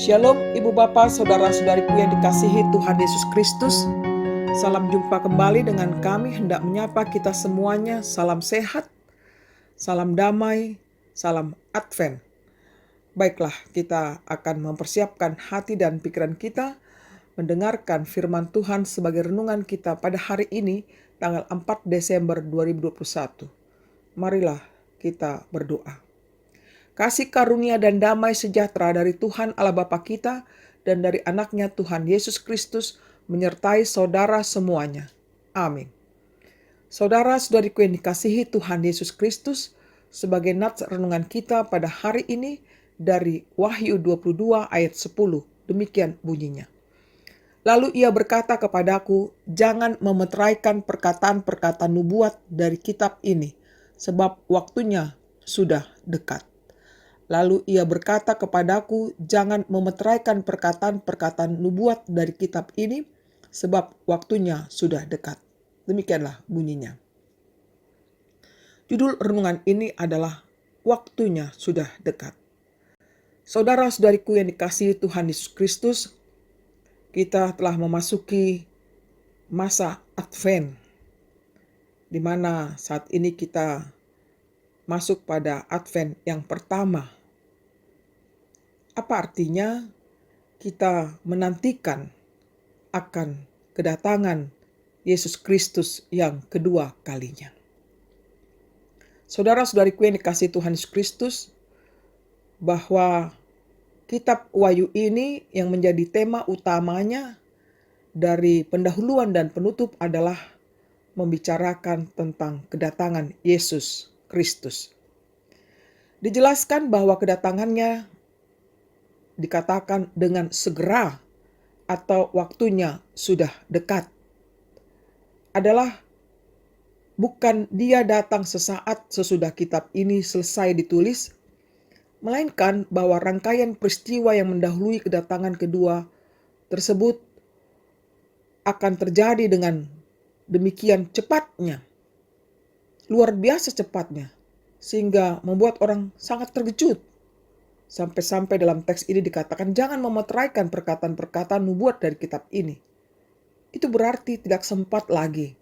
Shalom Ibu Bapak, Saudara-saudariku yang dikasihi Tuhan Yesus Kristus. Salam jumpa kembali dengan kami, hendak menyapa kita semuanya. Salam sehat, salam damai, salam Advent. Baiklah, kita akan mempersiapkan hati dan pikiran kita mendengarkan firman Tuhan sebagai renungan kita pada hari ini, tanggal 4 Desember 2021. Marilah kita berdoa. Kasih karunia dan damai sejahtera dari Tuhan Allah Bapa kita dan dari anaknya Tuhan Yesus Kristus menyertai saudara semuanya. Amin. Saudara-saudariku yang dikasihi Tuhan Yesus Kristus, sebagai nats renungan kita pada hari ini dari Wahyu 22 ayat 10, demikian bunyinya. Lalu ia berkata kepadaku, jangan memeteraikan perkataan-perkataan nubuat dari kitab ini, sebab waktunya sudah dekat. Lalu ia berkata kepadaku, jangan memeteraikan perkataan-perkataan nubuat dari kitab ini, sebab waktunya sudah dekat. Demikianlah bunyinya. Judul renungan ini adalah waktunya sudah dekat. Saudara-saudariku yang dikasihi Tuhan Yesus Kristus, kita telah memasuki masa Advent, di mana saat ini kita masuk pada Advent yang pertama. Apa artinya? Kita menantikan akan kedatangan Yesus Kristus yang kedua kalinya. Saudara-saudariku yang dikasihi Tuhan Yesus Kristus, bahwa kitab Wahyu ini yang menjadi tema utamanya dari pendahuluan dan penutup adalah membicarakan tentang kedatangan Yesus Kristus. Dijelaskan bahwa kedatangannya dikatakan dengan segera atau waktunya sudah dekat. Adalah bukan dia datang sesaat sesudah kitab ini selesai ditulis, melainkan bahwa rangkaian peristiwa yang mendahului kedatangan kedua tersebut akan terjadi dengan demikian cepatnya, luar biasa cepatnya, sehingga membuat orang sangat terkejut. Sampai-sampai dalam teks ini dikatakan jangan memeteraikan perkataan-perkataan nubuat dari kitab ini. Itu berarti tidak sempat lagi,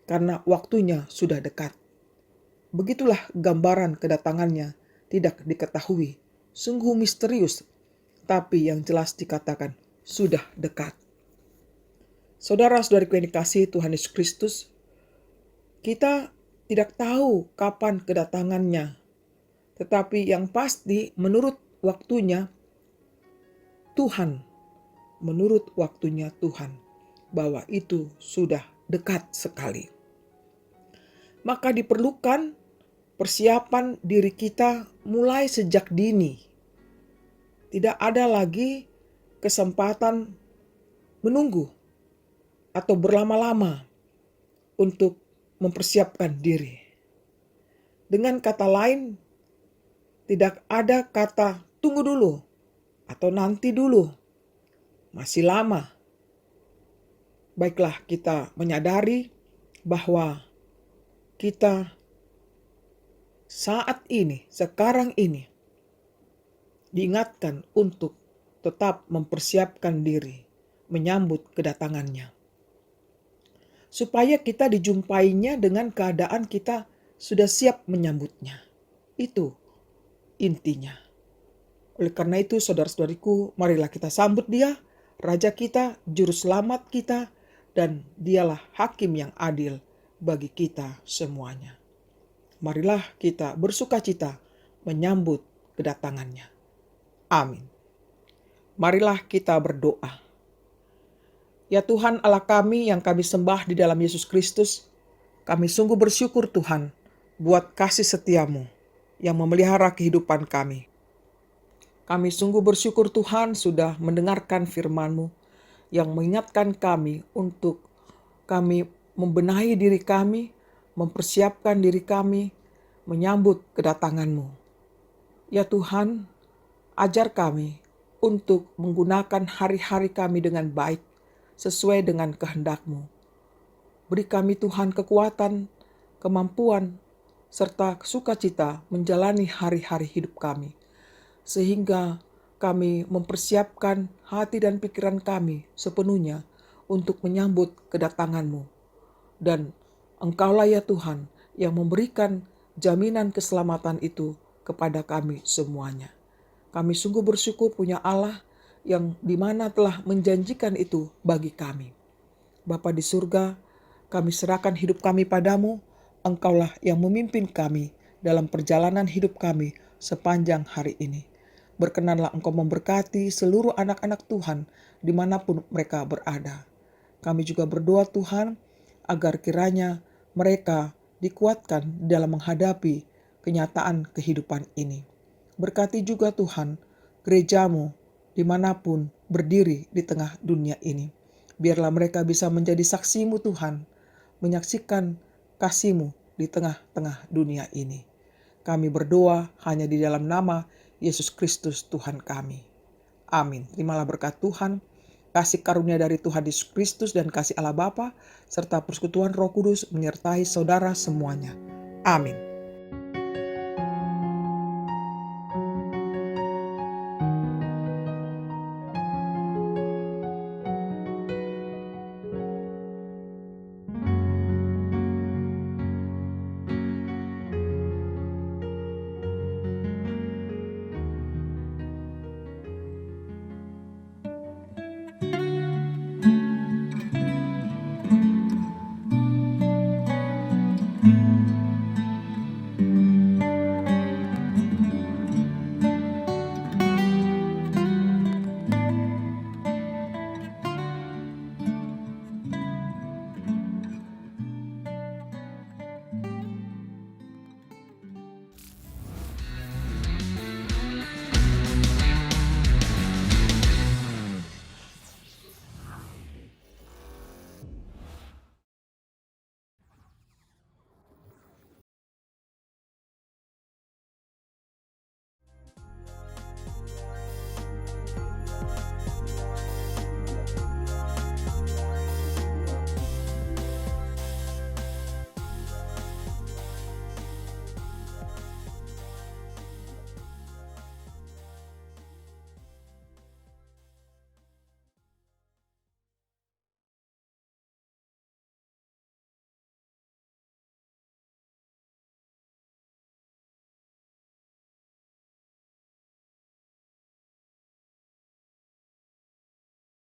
karena waktunya sudah dekat. Begitulah gambaran kedatangannya tidak diketahui. Sungguh misterius, tapi yang jelas dikatakan sudah dekat. Saudara-saudariku yang dikasihi Tuhan Yesus Kristus, kita tidak tahu kapan kedatangannya. Tetapi yang pasti menurut waktunya Tuhan, bahwa itu sudah dekat sekali. Maka diperlukan persiapan diri kita mulai sejak dini. Tidak ada lagi kesempatan menunggu atau berlama-lama untuk mempersiapkan diri. Dengan kata lain, tidak ada kata tunggu dulu atau nanti dulu, masih lama. Baiklah, kita menyadari bahwa kita saat ini, sekarang ini, diingatkan untuk tetap mempersiapkan diri menyambut kedatangannya. Supaya kita dijumpainya dengan keadaan kita sudah siap menyambutnya. Itu intinya. Oleh karena itu, saudara-saudariku, marilah kita sambut dia, Raja kita, Juru Selamat kita, dan dialah Hakim yang adil bagi kita semuanya. Marilah kita bersukacita menyambut kedatangannya. Amin. Marilah kita berdoa. Ya Tuhan Allah kami yang kami sembah di dalam Yesus Kristus, kami sungguh bersyukur Tuhan buat kasih setiamu yang memelihara kehidupan kami. Kami sungguh bersyukur Tuhan sudah mendengarkan firman-Mu yang mengingatkan kami untuk kami membenahi diri kami, mempersiapkan diri kami, menyambut kedatangan-Mu. Ya Tuhan, ajar kami untuk menggunakan hari-hari kami dengan baik, sesuai dengan kehendak-Mu. Beri kami Tuhan kekuatan, kemampuan, serta sukacita menjalani hari-hari hidup kami, sehingga kami mempersiapkan hati dan pikiran kami sepenuhnya untuk menyambut kedatangan-Mu. Dan Engkaulah ya Tuhan yang memberikan jaminan keselamatan itu kepada kami semuanya. Kami sungguh bersyukur punya Allah yang dimana telah menjanjikan itu bagi kami. Bapa di surga, kami serahkan hidup kami padamu. Engkaulah yang memimpin kami dalam perjalanan hidup kami sepanjang hari ini. Berkenanlah Engkau memberkati seluruh anak-anak Tuhan dimanapun mereka berada. Kami juga berdoa Tuhan agar kiranya mereka dikuatkan dalam menghadapi kenyataan kehidupan ini. Berkati juga Tuhan gereja-Mu dimanapun berdiri di tengah dunia ini. Biarlah mereka bisa menjadi saksi-Mu Tuhan, menyaksikan kasih-Mu di tengah-tengah dunia ini. Kami berdoa hanya di dalam nama Yesus Kristus Tuhan kami. Amin. Terimalah berkat Tuhan, kasih karunia dari Tuhan Yesus Kristus dan kasih Allah Bapa serta persekutuan Roh Kudus menyertai saudara semuanya. Amin.